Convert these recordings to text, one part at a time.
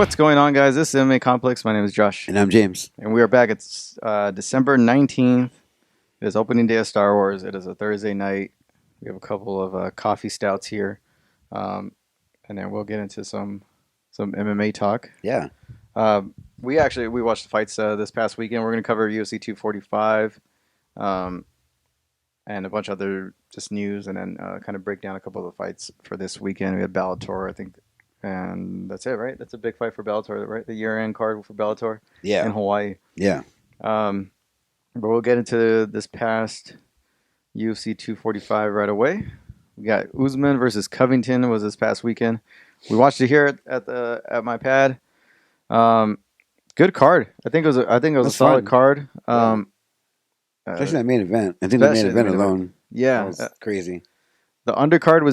What's going on, guys? This is MMA Complex. My name is Josh. And I'm James. And we are back. It's December 19th. It is opening day of Star Wars. It is a Thursday night. We have a couple of coffee stouts here. And then we'll get into some MMA talk. Yeah. We watched the fights this past weekend. We're going to cover UFC 245 and a bunch of other just news, and then kind of break down a couple of the fights for this weekend. We had Bellator, I think. And that's it, right? That's a big fight for Bellator, right? The year-end card for Bellator in Hawaii. Yeah. But we'll get into this past UFC 245 right away. We got Usman versus Covington was this past weekend. We watched it here at my pad. Good card. I think it was a solid card. Especially that main event. I think the main event alone. Yeah, was crazy. The undercard we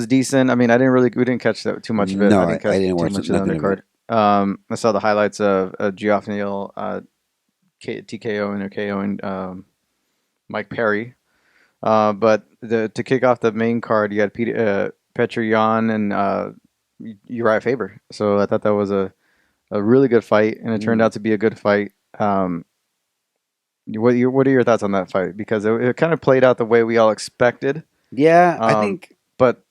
didn't catch that too much of it. No, I didn't watch too much of the undercard. I saw the highlights of Geoff Neal, TKO and KO and Mike Perry. But to kick off the main card, you had Petr Yan and Uriah Faber. So I thought that was a really good fight, and it turned out to be a good fight. What are your thoughts on that fight? Because it kind of played out the way we all expected. Yeah, I think. But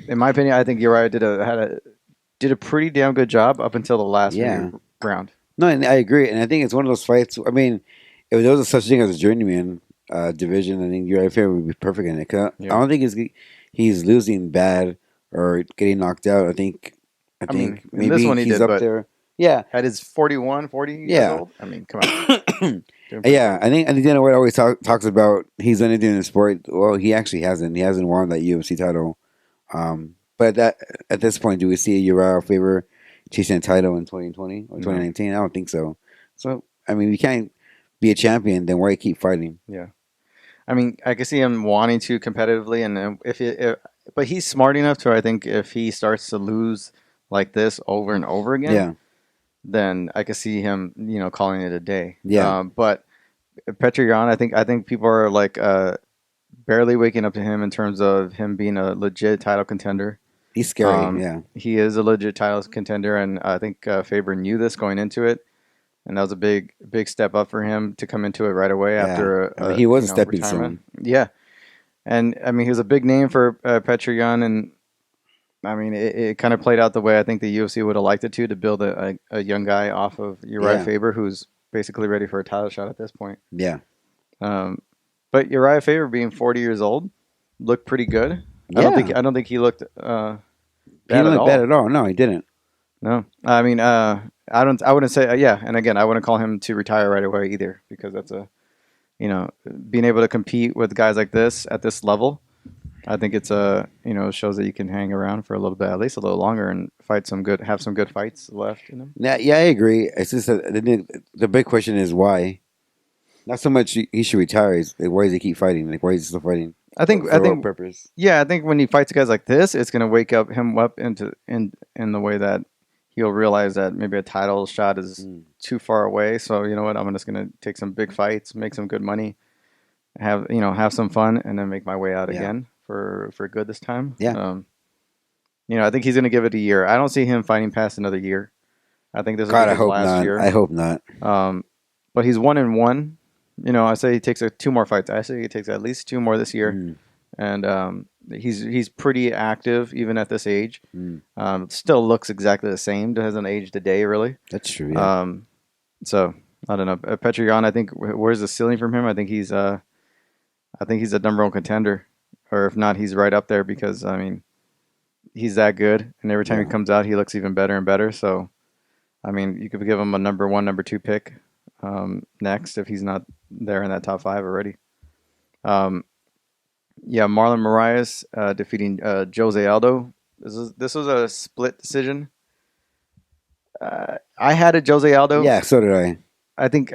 in my opinion, I think Uriah did a pretty damn good job up until the last round. No, and I agree, and I think it's one of those fights. I mean, if there was a such thing as a journeyman division, I think Uriah Faber would be perfect in it. I don't think he's losing bad or getting knocked out. I think maybe this one he's up there. Yeah, at his 40 years old. I mean, come on. Yeah, I think Dana White always talks about he's done anything in the sport. Well, he actually hasn't. He hasn't won that UFC title. But at this point, do we see Uriah Faber chasing a title in 2020 or 2019? I don't think so. So, I mean, you can't be a champion, then why keep fighting? Yeah. I mean, I can see him wanting to competitively, and but he's smart enough to, I think, if he starts to lose like this over and over again, then I could see him, calling it a day. Yeah. But Petr Yan, I think people are like barely waking up to him in terms of him being a legit title contender. He's scary. He is a legit title contender, and I think Faber knew this going into it, and that was a big step up for him to come into it right away after he was a stepping stone. Yeah, and I mean he was a big name for Petr Yan, and I mean it kind of played out the way I think the UFC would have liked it to build a young guy off of Uriah Faber, who's basically ready for a title shot at this point. Yeah. But Uriah Faber, being 40 years old, looked pretty good. Yeah. I don't think he looked bad at all. No, he didn't. No, I mean, I wouldn't say, and again, I wouldn't call him to retire right away either, because that's being able to compete with guys like this at this level, I think it's shows that you can hang around for a little bit, at least a little longer, and have some good fights left. Yeah, I agree. It's just the big question is why. Not so much he should retire. It's like, why does he keep fighting? Like, why is he still fighting? I think purpose. Yeah, I think when he fights guys like this, it's going to wake him up in the way that he'll realize that maybe a title shot is too far away. So you know what? I'm just going to take some big fights, make some good money, have some fun, and then make my way out again for good this time. Yeah. I think he's going to give it a year. I don't see him fighting past another year. I think this is his last year. I hope not. But he's 1-1. I say he takes 2 more fights. I say he takes at least 2 more this year, and he's pretty active even at this age. Still looks exactly the same. Hasn't aged a day really. That's true. Yeah. So I don't know. Petr Yan, I think where's the ceiling from him? I think he's a number 1 contender, or if not, he's right up there, because I mean he's that good, and every time he comes out, he looks even better and better. So I mean, you could give him a number 1, number 2 pick. Next, if he's not there in that top 5 already. Marlon Moraes defeating Jose Aldo. This was a split decision. I had a Jose Aldo. Yeah, so did I. I think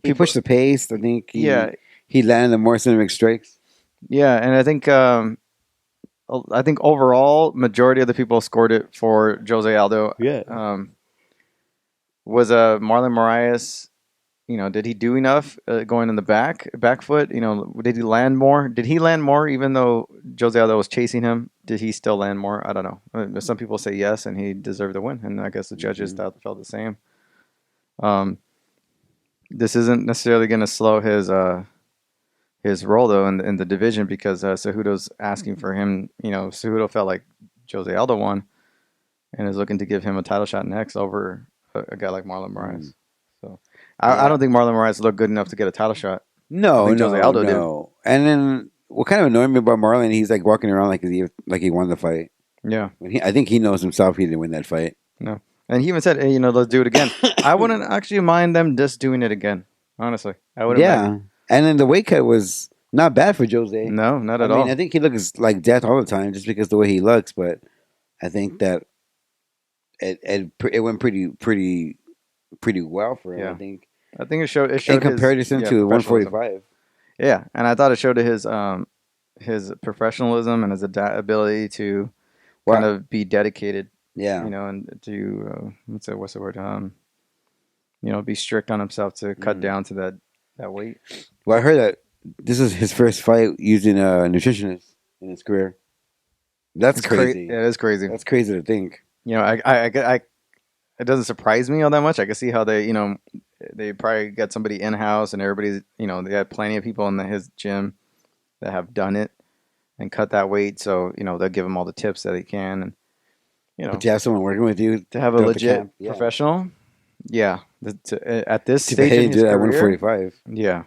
he pushed the pace. I think he landed the more cinematic strikes. Yeah, and I think overall majority of the people scored it for Jose Aldo. Yeah. Was Marlon Moraes did he do enough going in the back foot? Did he land more? Did he land more even though Jose Aldo was chasing him? Did he still land more? I don't know. Some people say yes, and he deserved the win, and I guess the judges felt the same. Um, this isn't necessarily going to slow his role though in the division because Cejudo's asking for him. Cejudo felt like Jose Aldo won, and is looking to give him a title shot next over a guy like Marlon Moraes. So I Yeah. don't think Marlon Moraes looked good enough to get a title shot. I No, think Jose no, Aldo no. And then what kind of annoyed me about Marlon? He's like walking around like he won the fight. did. Yeah, I think he knows himself he didn't win that fight. no. And he even said, hey, let's do it again. I wouldn't actually mind them just doing it again. Honestly, I wouldn't mind. Yeah, and then the weight cut was not bad for Jose. No, not I at mean, all. I think he looks like death all the time just because the way he looks. But I think that it went pretty well for him. Yeah. I think I think it showed in comparison to professionalism. 145. Yeah, and I thought it showed his professionalism and his ability to kind Well, of be dedicated, yeah. and to what's the word? Be strict on himself to cut down to that weight. Well, I heard that this is his first fight using a nutritionist in his career. That's crazy. Yeah, it is crazy. That's crazy to think. It doesn't surprise me all that much. I can see how they probably got somebody in house, and everybody's they got plenty of people in his gym that have done it and cut that weight. So they'll give him all the tips that he can, and But to have someone working with you to have a throughout the legit camp, yeah. professional, yeah. At this To stage be in able to his do that at career, 145. yeah.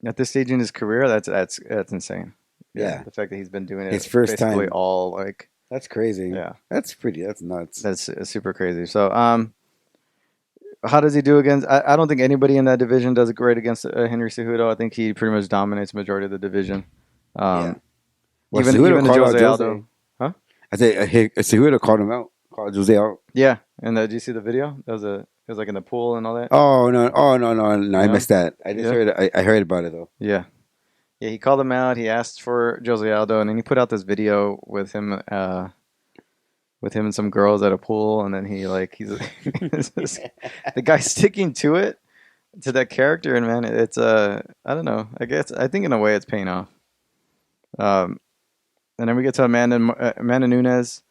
At this stage in his career, that's insane. Yeah. The fact that he's been doing it His first basically time. all like That's crazy. yeah. That's nuts. That's super crazy. So, how does he do against? I don't think anybody in that division does great against Henry Cejudo. I think he pretty much dominates the majority of the division. Yeah. Well, Cejudo even called out Jose Aldo, huh? I said Cejudo called him out. Called Jose out. Yeah, and did you see the video? It was like in the pool and all that. Oh no! I No? missed that. I just Yeah. heard. I heard about it though. Yeah, yeah. He called him out. He asked for Jose Aldo, and then he put out this video with him and some girls at a pool, and then he's the guy sticking to that character, and man, it's I don't know. I think in a way it's paying off. And then we get to Amanda Nunes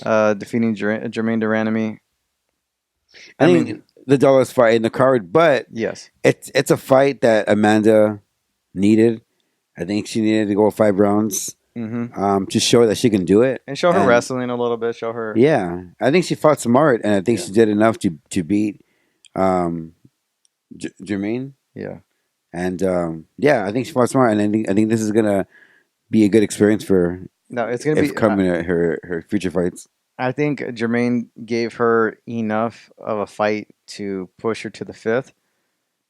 defeating Jermaine Duranamy. I think the Dallas fight in the card, but yes, it's a fight that Amanda needed. I think she needed to go 5 rounds. To show that she can do it and show her wrestling a little bit. Show her, yeah. I think she fought smart, and I think she did enough to beat Jermaine. Yeah, and I think she fought smart, and I think this is gonna be a good experience for her. No, it's gonna be coming to her future fights. I think Jermaine gave her enough of a fight to push her to the 5th,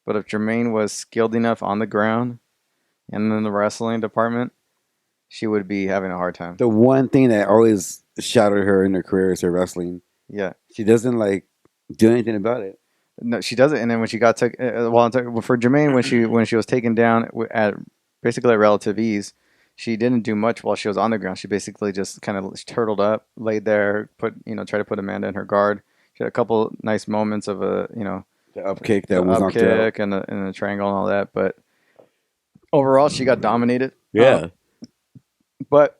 but if Jermaine was skilled enough on the ground and in the wrestling department, she would be having a hard time. The one thing that always shattered her in her career is her wrestling. Yeah, she doesn't do anything about it. No, she doesn't. And then when she got for Jermaine, when she was taken down at basically at relative ease, she didn't do much while she was on the ground. She basically just kind of turtled up, laid there, tried to put Amanda in her guard. She had a couple nice moments of the up kick that was knocked out, and the triangle and all that. But overall, she got dominated. Yeah. But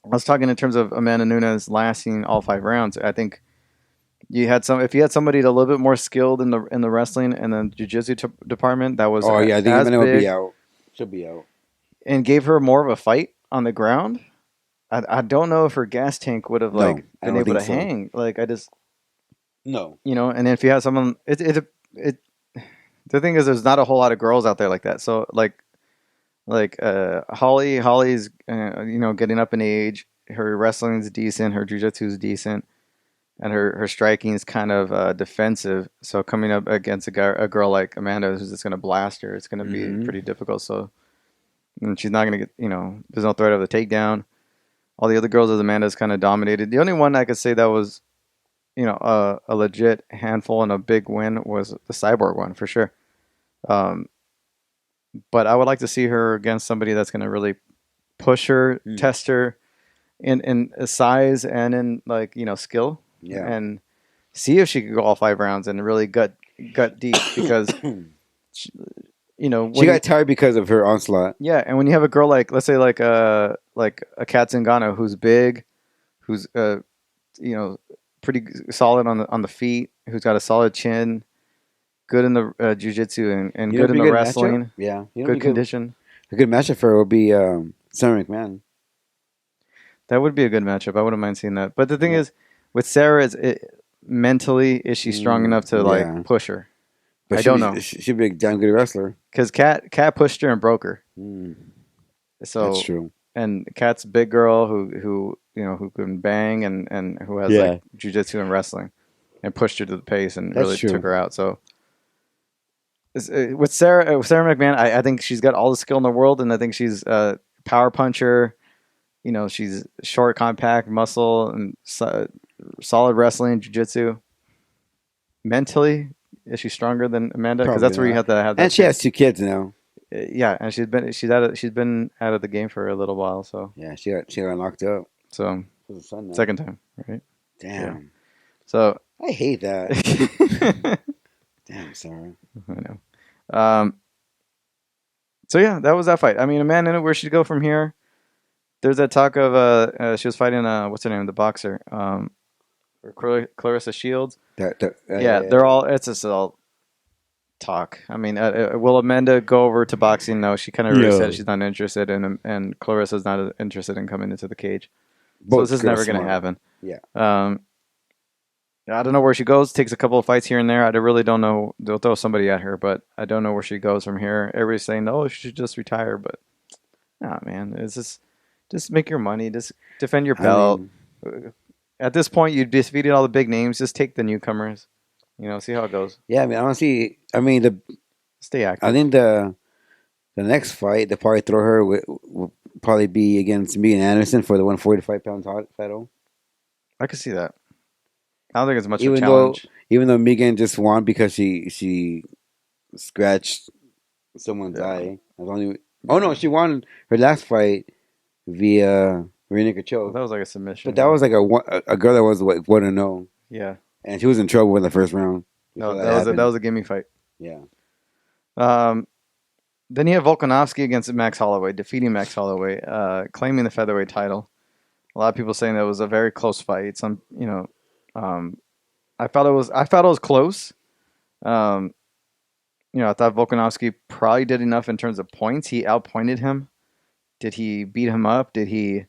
I was talking in terms of Amanda Nunes lasting all 5 rounds. I think if you had somebody a little bit more skilled in the wrestling and the jiu-jitsu department, that was I think Amanda will be out. She'll be out. And gave her more of a fight on the ground. I don't know if her gas tank would have been able to hang. I just no. And if you have someone, the thing is, there's not a whole lot of girls out there like that. So Holly's getting up in age. Her wrestling's decent. Her jiu-jitsu's decent. And her striking is kind of defensive. So coming up against a girl like Amanda who's just going to blast her, it's going to be pretty difficult. So and she's not going to get, there's no threat of the takedown. All the other girls as Amanda's kind of dominated. The only one I could say that was, a legit handful and a big win was the Cyborg one for sure. But I would like to see her against somebody that's going to really push her, test her in size and in skill. Yeah. And see if she could go all 5 rounds and really gut gut deep because she, you know She when you, got tired because of her onslaught. yeah, and when you have a girl like let's say like a Kat Zingano who's big, who's you know pretty solid on the feet, who's got a solid chin, good in the jiu-jitsu and You know, good what'd in be the a good matchup. wrestling, Yeah, you know, good condition. a good matchup for her would be Sarah McMahon. That would be a good matchup. I wouldn't mind seeing that. But the thing Yeah, is, with Sarah, mentally, is she strong enough to like yeah, push her? but I don't know she'd be a damn good wrestler. because Kat pushed her and broke her. Mm, that's So true. and Kat's a big girl who you know who can bang and who has like Yeah, jujitsu and wrestling and pushed her to the pace and that's really took true. her out. So with Sarah McMahon, I think she's got all the skill in the world, and I think she's a power puncher. You know, she's short, compact, muscle, and solid wrestling, jiu-jitsu. Mentally, is she stronger than Amanda? Because Probably that's where you not. have to have And that she too. has two kids now. Yeah, and she's been out of the game for a little while. So Yeah, she got locked up. so She has a son now. second time, right? Yeah. Damn, So I hate that. I Damn, Sarah. know. Um. So yeah, that was that fight. I mean, Amanda, where she'd go from here? There's that talk of she was fighting what's her name, the boxer, Clarissa Shields. Yeah, they're all it's just all talk. I mean, will Amanda go over to boxing? No, she kind of already said no. she's not interested, and Clarissa's not interested in coming into the cage. So this Both is girls never going to smart. happen. Yeah. Um, I don't know where she goes. Takes a couple of fights here and there. I really don't know. They'll throw somebody at her, but I don't know where she goes from here. Everybody's saying, "Oh, she should just retire," but nah, man, it's just make your money. Just defend your I belt. mean, At this point, you've defeated all the big names. Just take the newcomers. You know, see how it goes. yeah. I mean, honestly, I mean, Stay I active. think the next fight they probably throw her will probably be against Megan Anderson for the 145 pound title. I could see that. I don't think it's much of a Even though challenge. even though Megan just won because she scratched someone's Yeah. eye. That's only. Oh no, she won her last fight via rear naked Well, choke. that was like a But submission. that Yeah. was like a girl that was like 1-0, Yeah. and she was in trouble in the first round before No, that that happened. was a gimme fight. Yeah, Um, then you have Volkanovski against Max Holloway, defeating Max Holloway, claiming the featherweight title. A lot of people saying that was a very close fight. Some, you know, um, I felt it was close. Um, you know, I thought Volkanovski probably did enough in terms of points. He outpointed him. Did he beat him up? Did he,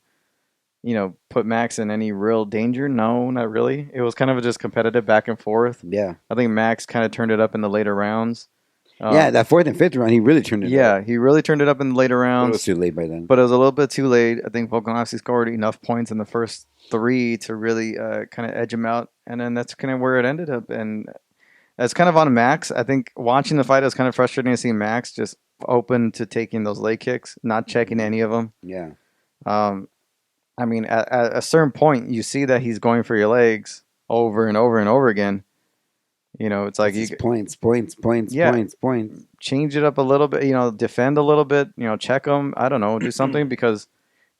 you know, put Max in any real danger? No, not really. It was kind of just competitive back and forth. yeah, I think Max kind of turned it up in the later rounds. yeah. Um, That fourth and fifth round, he really turned it up, yeah, he really turned it up in the later but it was rounds, too late by then. but it was a little bit too late. I think Volkanovski scored enough points in the first three to really kind of edge him out, and then that's kind of where it ended up. And it's kind of on Max. I think watching the fight, it was kind of frustrating to see Max just open to taking those leg kicks, not checking any of them. Yeah, Um, I mean, at a certain point, you see that he's going for your legs over and over and over again. You know, it's like it's you, just points, points, points, yeah, points, points. change it up a little bit. You know, defend a little bit. You know, check him. I don't know, do something because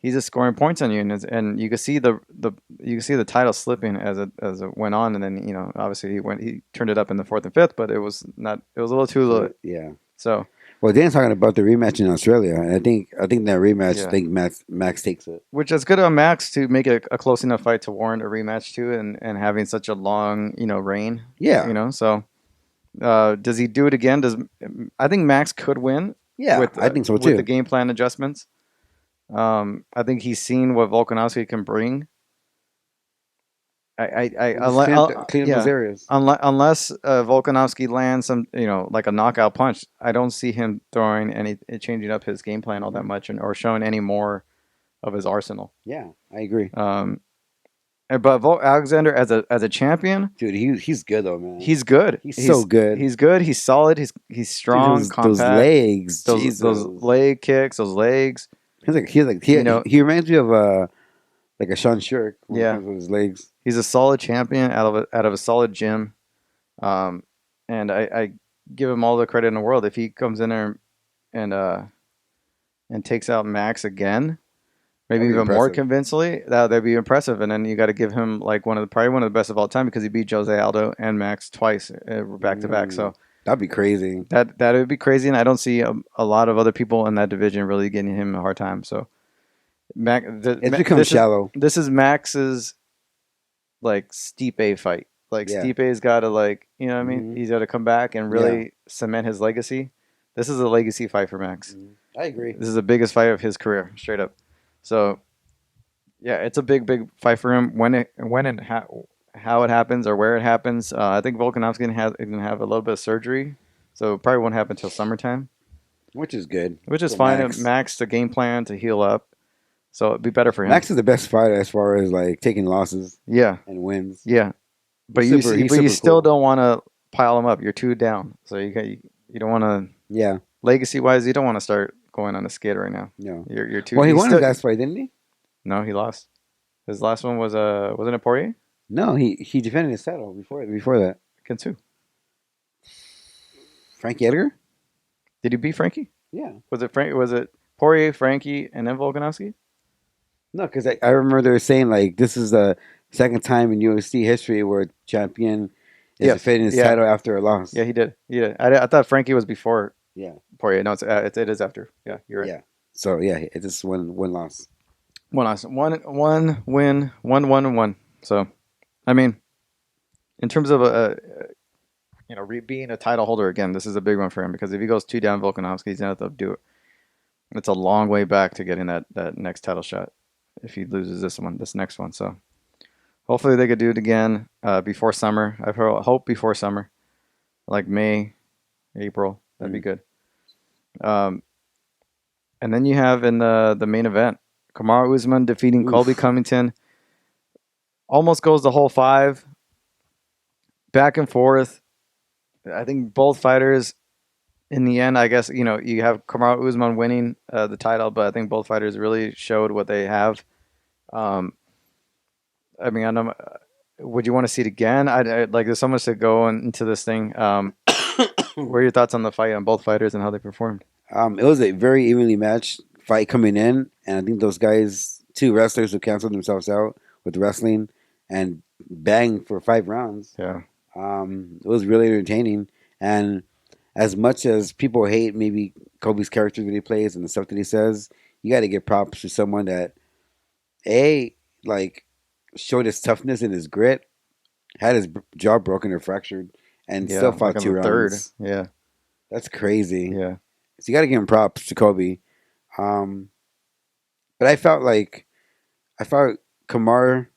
he's just scoring points on you, and you can see you can see the title slipping as it went on, and then you know, obviously he turned it up in the fourth and fifth, but it was not. It was a little too low. So, yeah. So Well, Dan's talking about the rematch in Australia, and I think that rematch, I yeah. think Max takes it. Which is good on Max to make it a close enough fight to warrant a rematch too, and having such a long, you know, reign. Yeah, You know, so does he do it again? I think Max could win yeah, I think so with the too. game plan adjustments. I think he's seen what Volkanovski can bring. Just clean up those Yeah, areas. unless Volkanovski lands some, you know, like a knockout punch, I don't see him throwing any changing up his game plan all that much or showing any more of his arsenal. Yeah, I agree, Um, but Alexander as a champion, dude. He's good though, man. he's good. He's so good. He's good. He's solid. He's Dude, strong, those compact. legs, Jesus. Those leg kicks, those legs. He You know, he reminds me of like a Sean Shirk when it yeah, comes with his legs. he's a solid champion out of a solid gym. And I give him all the credit in the world if he comes in there and and takes out Max again. maybe That'd be even more impressive. convincingly. That'd be impressive. And then you got to give him like probably one of the best of all time because he beat Jose Aldo and Max twice back to back. So That'd be crazy. that would be crazy. And I don't see a lot of other people in that division really getting him a hard time. So It's become shallow. this is Max's like Stipe fight. Like Yeah. Stipe's got to like what I mean. Mhm. He's got to come back and really cement his legacy. This is a legacy fight for Max. I agree. This is the biggest fight of his career, straight up. So yeah, it's a big fight for him. How it happens or where it happens. I think Volkanovski's gonna have a little bit of surgery, so it probably won't happen until summertime, Which is good. which is for fine. Max. Max to game plan to heal up, so it'd be better for him. Max is the best fighter as far as like taking losses Yeah, and wins. yeah, but He's you super still cool. don't want to pile him up. You're two down, so you don't want to Yeah. legacy wise. You don't want to start going on a skid right now. No. You're two. Well, he he's won still- his last fight, didn't he? No, he lost. His last one was wasn't it Poirier? No, he defended his title before that. Against who? Frankie Edgar? Did he beat Frankie? Yeah. Was it Poirier, Frankie, and then Volkanovski? No, because I remember they were saying like this is the second time in UFC history where a champion is Yes. defending his Yeah. title after a loss. Yeah, he did. I thought Frankie was before Yeah. Poirier. No, it is after. Yeah, you're right. Yeah. So yeah, it's just one loss. One loss, one win, one. So, I mean, in terms of being a title holder again, this is a big one for him because if he goes two down Volkanovski, he's gonna have to do it. It's a long way back to getting that next title shot if he loses this next one. So, hopefully they could do it again before summer. Hope before summer, like May, April. That'd be good. And then you have in the main event, Kamaru Usman defeating Colby Covington. Almost goes the whole 5. Back and forth. I think both fighters, in the end, I guess, you have Kamaru Usman winning the title, but I think both fighters really showed what they have. I mean, I know, would you want to see it again? I like, there's so much to go into this thing. What are your thoughts on the fight, on both fighters and how they performed? It was a very evenly matched fight coming in, and I think those guys, 2 wrestlers who canceled themselves out with wrestling and banged for 5 rounds. Yeah. It was really entertaining, and as much as people hate maybe Kobe's character that he plays and the stuff that he says, you got to give props to someone that showed his toughness and his grit, had his jaw broken or fractured, and still fought like 2 on the rounds. third. Yeah. That's crazy. Yeah. So you got to give him props to Kobe. But I felt Kamar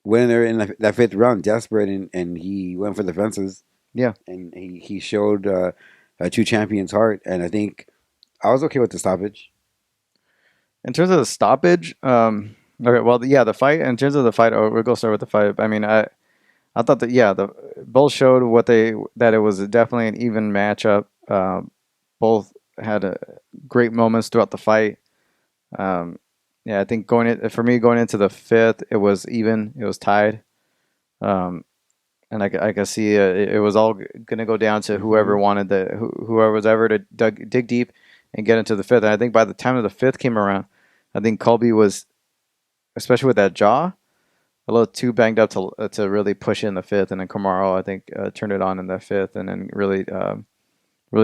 went there in that 5th round desperate, and he went for the fences. Yeah. And he showed a true champion's heart, and I think I was okay with the stoppage. In terms of the stoppage, okay, well, yeah, the fight. In terms of the fight, we'll go start with the fight. I mean, I thought that both showed that it was definitely an even matchup. Both had great moments throughout the fight. I think going into the 5th, it was even. It was tied. And I can see it was all going to go down to whoever wanted whoever was ever to dig deep and get into the 5th. And I think by the time of the 5th came around, I think Colby was, especially with that jaw, a little too banged up to really push in the 5th. And then Kamaru, I think, turned it on in the 5th and then really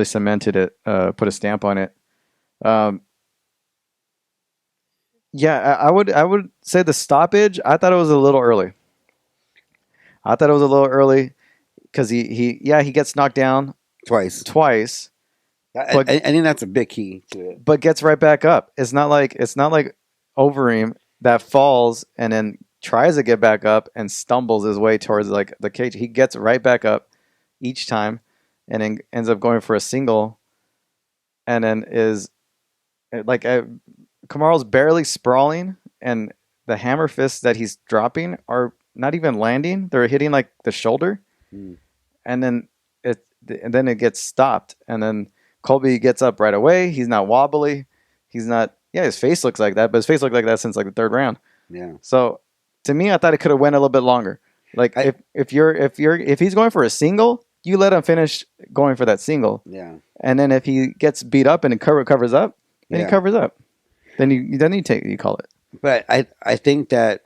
cemented it, put a stamp on it. I would say the stoppage, I thought it was a little early. Because he gets knocked down Twice. But I think that's a big key to it. but gets right back up. It's not like Overeem that falls and then tries to get back up and stumbles his way towards like the cage. He gets right back up each time and then ends up going for a single and then is like Kamaru's barely sprawling and the hammer fists that he's dropping are not even landing. They're hitting like the shoulder. And then it gets stopped and then Colby gets up right away. He's not wobbly. He's not. Yeah, his face looks like that, but his face looked like that since like the 3rd round. Yeah. So to me, I thought it could have went a little bit longer. Like if he's going for a single, you let him finish going for that single. Yeah. And then if he gets beat up and covers up, Then he Yeah. covers up. Then you call it. But I think that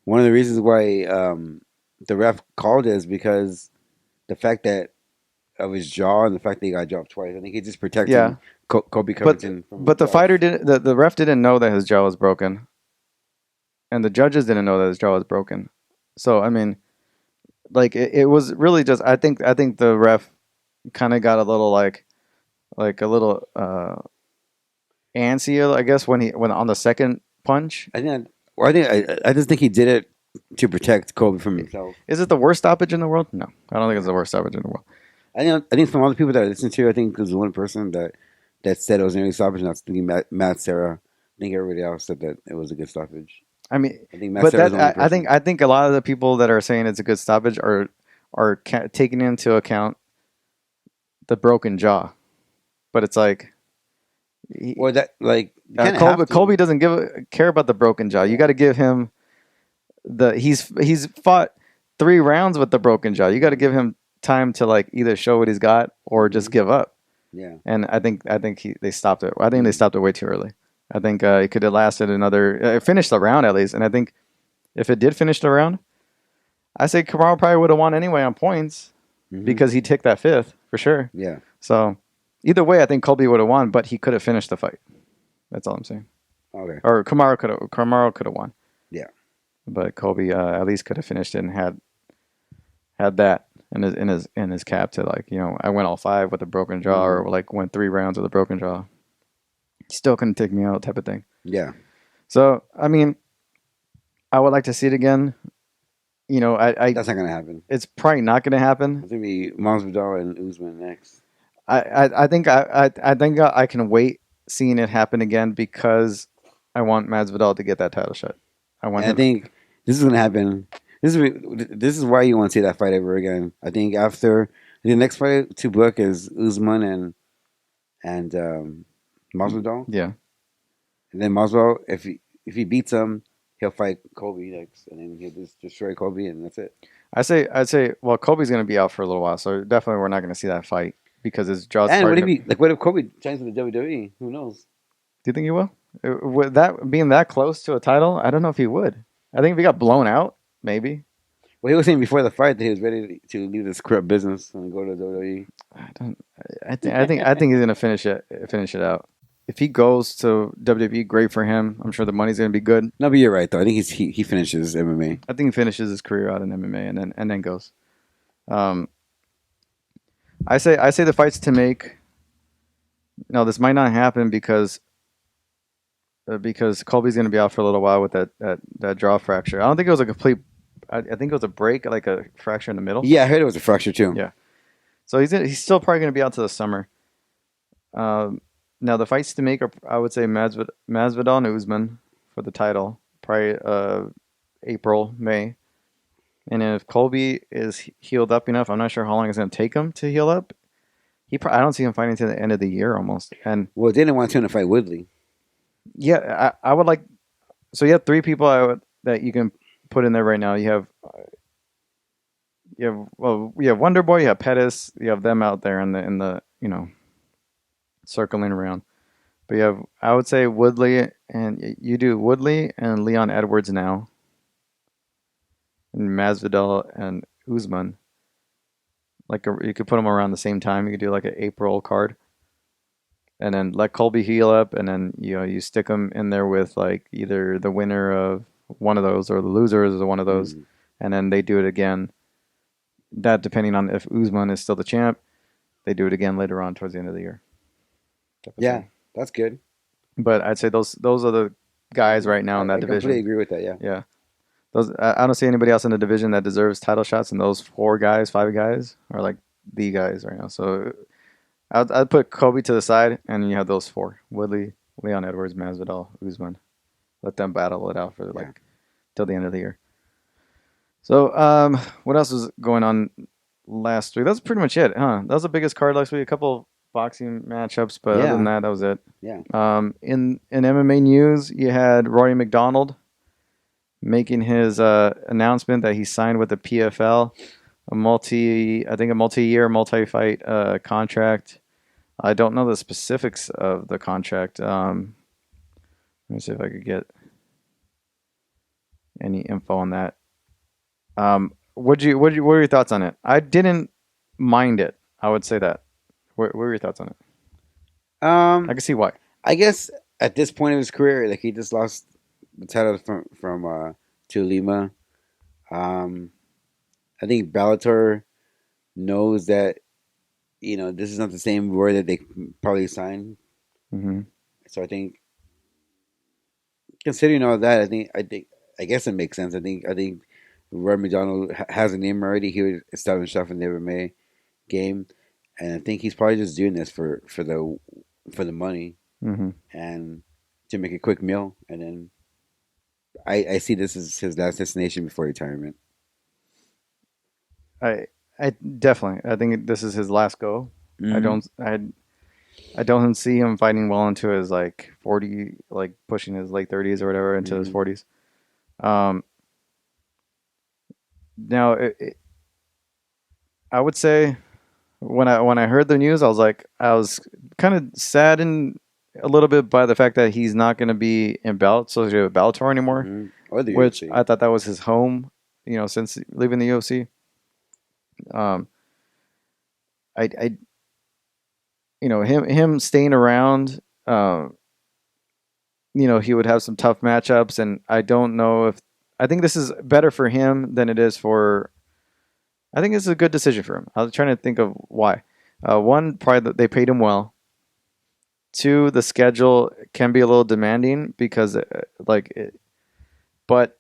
one of the reasons why the ref called it is because the fact that of his jaw and the fact that he got dropped twice. I think he's just Yeah, protecting Kobe but Covington from but the himself. fighter didn't. The ref didn't know that his jaw was broken, and the judges didn't know that his jaw was broken. So I mean, like it was really just. I think the ref kind of got a little like a little antsy, I guess, when on the second punch. I think. Well, I just think he did it to protect Kobe from himself. Is it the worst stoppage in the world? No, I don't think it's the worst stoppage in the world. I think from all the people that I listened to, I think there's one person that said it was an early stoppage, and I was thinking Matt Serra. I think everybody else said that it was a good stoppage. I mean, I think Matt but Serra's that the only person. I think a lot of the people that are saying it's a good stoppage are taking into account the broken jaw. But it's like, Or that like you kinda have to. Colby doesn't care about the broken jaw. You got to give him he's fought 3 rounds with the broken jaw. You got to give him time to like either show what he's got or just give up. Yeah. And I think they stopped it. I think they stopped it way too early. I think it could have lasted another. It finished the round at least, and I think if it did finish the round, I say Kamaru probably would have won anyway on points because he took that 5th for sure. Yeah. So either way, I think Colby would have won, but he could have finished the fight. That's all I'm saying. Okay. Or Kamaru could have won. Yeah. But Colby at least could have finished it and had that in his cap to like, I went all 5 with a broken jaw or like went 3 rounds with a broken jaw. He still couldn't take me out type of thing. Yeah. So I mean, I would like to see it again. That's not gonna happen. It's probably not going to happen. It's gonna be Masvidal and Usman next. I think I can wait seeing it happen again because I want Masvidal to get that title shot. I think this is gonna happen. This is why you want to see that fight ever again. I think after the next fight to book is Usman and Masvidal. Yeah. And then Masvidal, if he beats him, he'll fight Kobe next, and then he'll just destroy Kobe, and that's it. I'd say, well, Kobe's going to be out for a little while, so definitely we're not going to see that fight because his jaw's. And what if Kobe signs to the WWE? Who knows? Do you think he will? With that being that close to a title, I don't know if he would. I think if he got blown out, maybe. Well, he was saying before the fight that he was ready to leave this corrupt business and go to WWE. I think he's going to finish it out. If he goes to WWE, great for him. I'm sure the money's going to be good. No, but you're right though. I think he finishes MMA. I think he finishes his career out in MMA and then goes. I say the fights to make. No, this might not happen because Colby's going to be out for a little while with that jaw fracture. I don't think it was a complete. I think it was a break, like a fracture in the middle. Yeah, I heard it was a fracture too. Yeah, so he's still probably going to be out to the summer. Now the fights to make are, I would say, Masvidal and Usman for the title, probably April, May. And if Colby is healed up enough, I'm not sure how long it's going to take him to heal up. I don't see him fighting to the end of the year almost. And well, they didn't want him to fight Woodley. Yeah, I would like. So you have 3 people that you can put in there right now. You have Wonder Boy, you have Pettis, you have them out there in the circling around. But I would say Woodley, and you do Woodley and Leon Edwards now, and Masvidal and Usman. You could put them around the same time. You could do like an April card, and then let Colby heal up, and then you stick them in there with like either the winner of one of those or the losers of one of those, and then they do it again. That depending on if Usman is still the champ, they do it again later on towards the end of the year. Yeah, that's good. But I'd say those are the guys right now in that division. I completely agree with that. Yeah. Yeah. I don't see anybody else in the division that deserves title shots, and those 5 guys are like the guys right now. So I'd put Kobe to the side, and you have those 4: Woodley, Leon Edwards, Masvidal, Usman. Let them battle it out for till the end of the year. So what else was going on last week? That's pretty much it, huh? That was the biggest card last week. A couple boxing matchups, but other than that was it. Yeah. In MMA news, you had Rory McDonald making his announcement that he signed with the PFL, a multi-year, multi-fight contract I don't know the specifics of the contract. Let me see if I could get any info on that. What are your thoughts on it? I didn't mind it. I would say that. What were your thoughts on it? I Um, can see why. I guess at this point of his career, like he just lost the title from to Lima. Um, I think Bellator knows that this is not the same word that they probably signed. Hmm. So I think considering all that, I guess it makes sense. I think Roy McDonald has a name already. He would establish himself in the MMA game, and I think he's probably just doing this for the money Hmm. and to make a quick meal. And then I see this as his last destination before retirement. I I definitely. I think this is his last go. I Hmm. don't. I don't see him fighting well into his like 40, like pushing his late 30s or whatever into his Hmm. 40s. Um, now I would say when I heard the news, I was kind of saddened a little bit by the fact that he's not going to be associated with Bellator anymore, Hmm. Or the which UFC. I thought that was his home. Since leaving the UFC, um, I him staying around. He would have some tough matchups, and I don't know if I think this is better for him than it is for. I think this is a good decision for him. I was trying to think of why. One, probably that they paid him well. Two, the schedule can be a little demanding because, but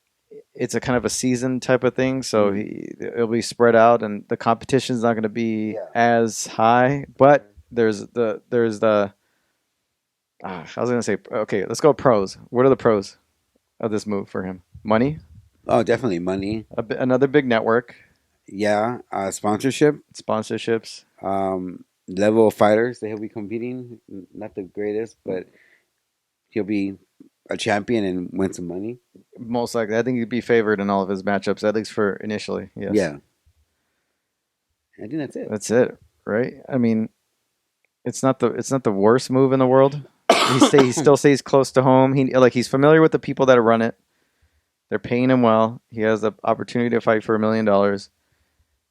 it's a kind of a season type of thing, so Mm. it'll be spread out, and the competition's not going to be Yeah. as high. But there's the I was going to say, okay, let's go pros. What are the pros of this move for him? Money, Oh, definitely money. another big network, Yeah, sponsorship. sponsorships. Level of fighters that he'll be competing. Not the greatest, but he'll be a champion and win some money. Most likely, I think he'd be favored in all of his matchups, at least for initially. Yes, Yeah, I think that's it. that's it, right? I mean, it's not the worst move in the world. He still stays close to home. He's familiar with the people that run it. They're paying him well. He has the opportunity to fight for $1 million.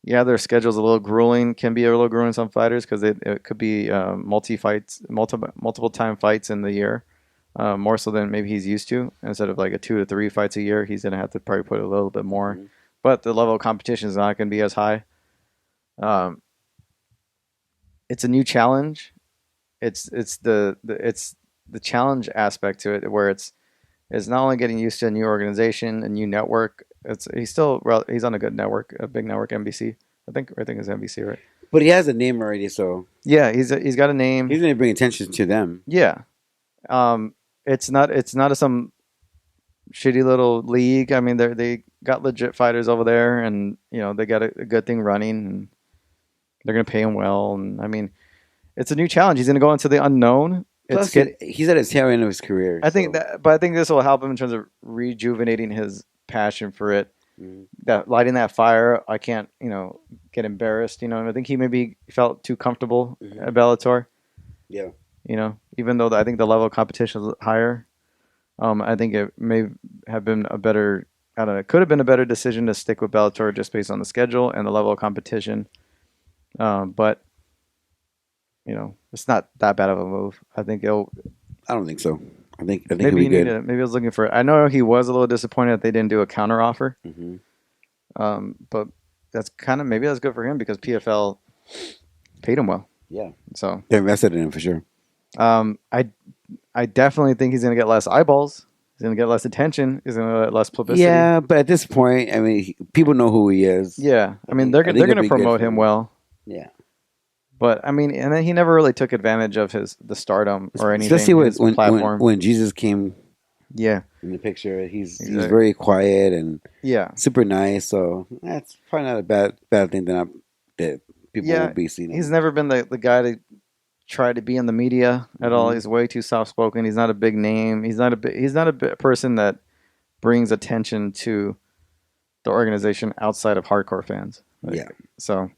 Yeah, their schedule's a little grueling. Can be a little grueling some fighters because it could be multiple time fights in the year, more so than maybe he's used to. Instead of like a 2 to 3 fights a year, he's gonna have to probably put a little bit more. Hmm. But the level of competition is not going to be as high. Um, it's a new challenge. It's the challenge aspect to it where it's not only getting used to a new organization, a new network. He's on a good network, a big network, NBC. I think it's NBC, right? But he has a name already, so Yeah, he's got a name. he's going to bring attention to them. Yeah, it's not some shitty little league. I mean, they got legit fighters over there, and they got a good thing running, and they're gonna pay him well. And I mean, it's a new challenge. He's gonna go into the unknown. It's Plus, get. he's at his tail end of his career. I think So that, but I think this will help him in terms of rejuvenating his passion for it. mm, That lighting that fire, I can't, get embarrassed. I think he maybe felt too comfortable mhm. at Bellator. Yeah, Even though I think the level of competition is higher. I think it may have been a better. I don't know. It could have been a better decision to stick with Bellator just based on the schedule and the level of competition. But it's not that bad of a move. I think it'll. I don't think so. I think he'll Maybe be you need good. it. Maybe I was looking for. I know he was a little disappointed that they didn't do a counter offer. Hmm. But that's maybe that's good for him because PFL paid him well. Yeah, So they're invested in him for sure. I definitely think he's gonna get less eyeballs. He's gonna get less attention. He's gonna get less publicity. Yeah, but at this point, I mean, people know who he is. Yeah, I mean I think they're it'll gonna be good promote for him well. Yeah, But I mean, and then he never really took advantage of the stardom or anything. especially His when platform. when Jesus came Yeah, in the picture. He's exactly. very quiet and Yeah, super nice. So that's probably not a bad thing that people will yeah. be seeing He's him. never been the guy to try to be in the media at all. Mhm. He's way too soft spoken. He's not a big name. He's not a person that brings attention to the organization outside of hardcore fans. Yeah. So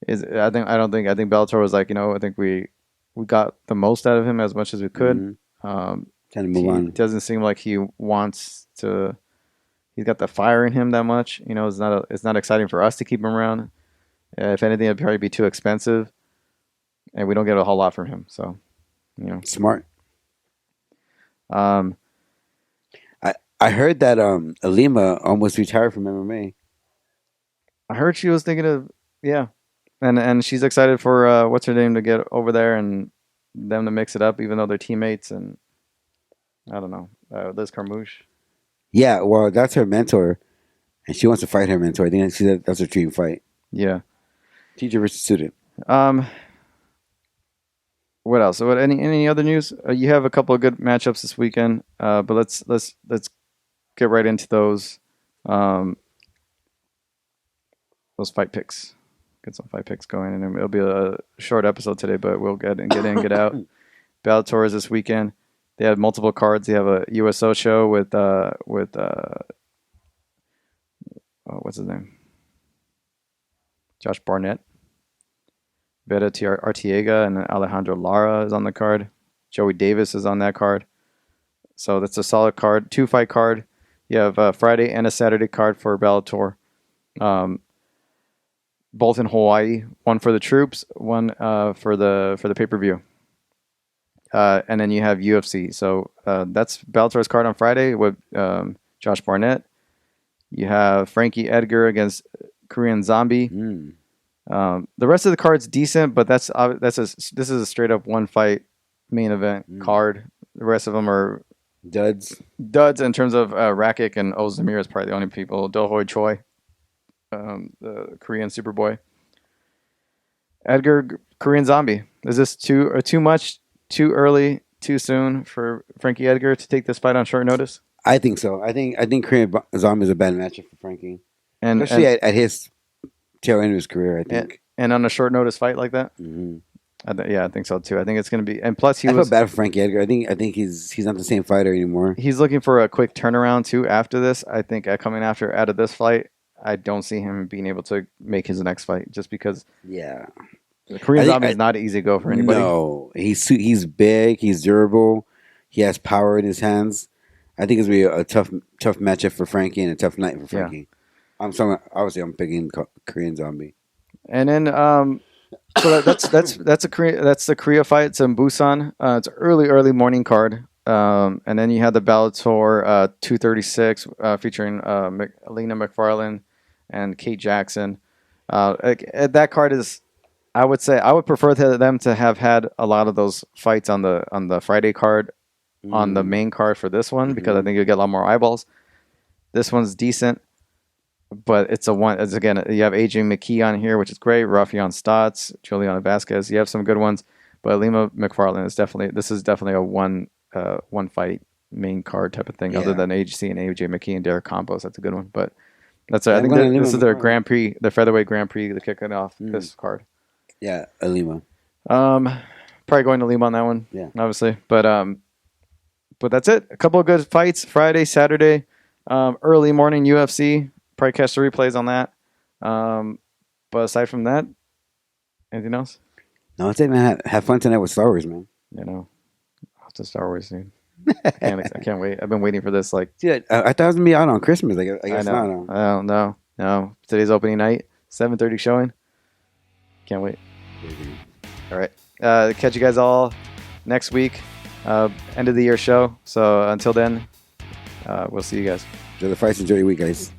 I think Bellator was like, I think we got the most out of him as much as we could. Trying to move He on. doesn't seem like he wants to. He's got the fire in him that much. It's not exciting for us to keep him around. If anything, it'd probably be too expensive, and we don't get a whole lot from him. So, Smart. Um, I heard that Alima almost retired from MMA. I heard she was thinking of and she's excited for what's her name to get over there and them to mix it up, even though they're teammates. And I don't know, Liz Carmouche. Yeah, well, that's her mentor, and she wants to fight her mentor. I think that's her dream fight. Yeah. Teacher versus student. What else? Any other news? You have a couple of good matchups this weekend, but let's get right into those fight picks. Get some fight picks going, and it'll be a short episode today, but we'll get in, get out. Bellator is this weekend. They have multiple cards. They have a USO show with what's his name? Josh Barnett. Beta Artiega and Alejandro Lara is on the card. Joey Davis is on that card. So that's a solid card. 2-fight card. You have a Friday and a Saturday card for Bellator. Both in Hawaii. One for the troops, one for the pay-per-view. And then you have UFC. So that's Bellator's card on Friday with Josh Barnett. You have Frankie Edgar against Korean Zombie. The rest of the card's decent, but this is a straight up 1-fight main event card. The rest of them are duds in terms of Rakic and Ozdemir is probably the only people. Dohoi Choi, the Korean Superboy. Edgar, Korean Zombie. Is this too much, too early, too soon for Frankie Edgar to take this fight on short notice? I think so. I think Korean Zombie is a bad matchup for Frankie, especially at his tail end of his career. I think, and on a short notice fight like that. I think so too. I think it's going to be, and plus I feel bad for Frankie Edgar. I think he's not the same fighter anymore. He's looking for a quick turnaround too after this. I think coming out of this fight, I don't see him being able to make his next fight just because. Yeah, the Korean Zombie is not easy to go for anybody. No, he's big, he's durable, he has power in his hands. I think it's gonna be a tough matchup for Frankie and a tough night for Frankie. Yeah. I'm picking Korean Zombie. And then so that's the Korea fight. It's in Busan. It's an early morning card. And then you had the Bellator 236 featuring Alina Macfarlane and Kate Jackson. That card is, I would say, I would prefer them to have had a lot of those fights on the Friday card, on the main card for this one, because I think you'll get a lot more eyeballs. This one's decent, but it's again, you have Adrian McKee on here, which is great. Rafion Stotts, Juliana Vasquez. You have some good ones, but Alina Macfarlane is definitely a one fight main card type of thing. Yeah. Other than AGC and AJ McKee and Derek Campos, that's a good one. But I think this is their Grand Prix, the featherweight Grand Prix. They're kicking off this card. Yeah, Alima. Probably going to Lima on that one. Yeah, obviously, but that's it. A couple of good fights Friday, Saturday, early morning UFC. Probably catch the replays on that. But aside from that, anything else? No, that's it, man. Have fun tonight with Star Wars, man. To Star Wars, dude. I can't wait. I've been waiting for this. Dude, I thought it was gonna be out on Christmas. I guess not. I don't know. No, today's opening night, 7:30 showing. Can't wait. All right. Catch you guys all next week. End of the year show. So until then, we'll see you guys. Enjoy the fights. Enjoy your week, guys.